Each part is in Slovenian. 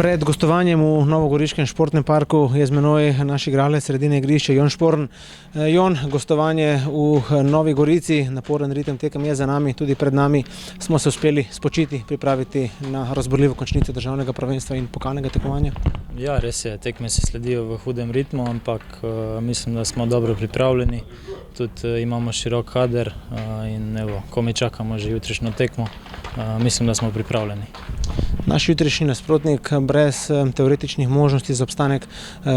Pred gostovanjem v Novogoriškem športnem parku je z menoj naš igralec sredine igrišča Jon Šporn. Jon, gostovanje v Novi Gorici, naporen ritem tekem je za nami, tudi pred nami smo se uspeli spočiti, pripraviti na razborljivo končnico državnega prvenstva in pokalnega tekmovanja. Ja, res je, tekme se sledijo v hudem ritmu, ampak mislim, da smo dobro pripravljeni. Tudi imamo širok kader in evo, ko mi čakamo že jutrišnjo tekmo, mislim, da smo pripravljeni. Naš jutrišnji nasprotnik brez teoretičnih možnosti za obstanek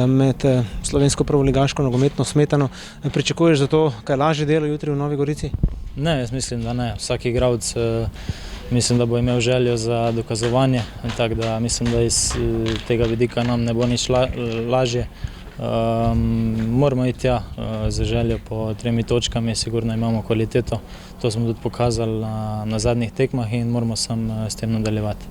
med slovensko prvoligaško nogometno smetano. Pričakuješ za to kaj lažje delo jutri v Novi Gorici? Ne, jaz mislim, da ne. Vsak igralec mislim, da bo imel željo za dokazovanje, tako da mislim, da iz tega vidika nam ne bo nič lažje. Moramo iti tja za željo po 3 točkami, sigurno imamo kvaliteto, to smo tudi pokazali na zadnjih tekmah in moramo samo s tem nadaljevati.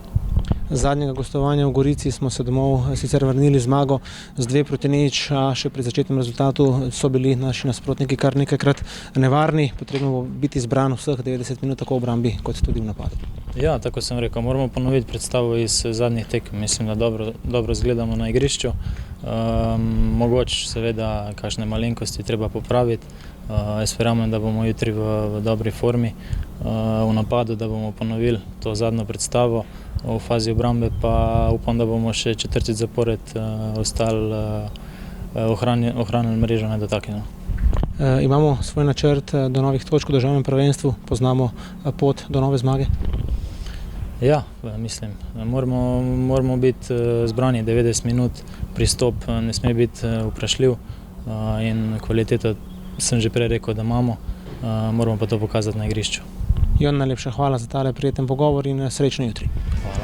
Z zadnjega gostovanja v Gorici smo se domov sicer vrnili zmago z 2-0, a še pri začetnem rezultatu so bili naši nasprotniki kar nekajkrat nevarni. Potrebno bo biti zbran vseh 90 minut tako v obrambi kot tudi v napadu. Ja, tako sem rekel, moramo ponoviti predstavo iz zadnjih tekem. Mislim, da dobro zgledamo na igrišču. Mogoče seveda kakšne malenkosti treba popraviti. Jaz verjamem, da bomo jutri v dobri formi, v napadu, da bomo ponovili to zadnjo predstavo. V fazi obrambe pa upam, da bomo še 4. zapored ohranili mrežo nedotaknjeno. Imamo svoj načrt do novih točk v državnem prvenstvu, poznamo pot do nove zmage? Ja, mislim, moramo biti zbrani 90 minut, pristop ne sme biti vprašljiv in kvaliteto sem že prej rekel, da imamo, moramo pa to pokazati na igrišču. Jon, najlepša hvala za tale prijeten pogovor in srečno jutri. Hvala.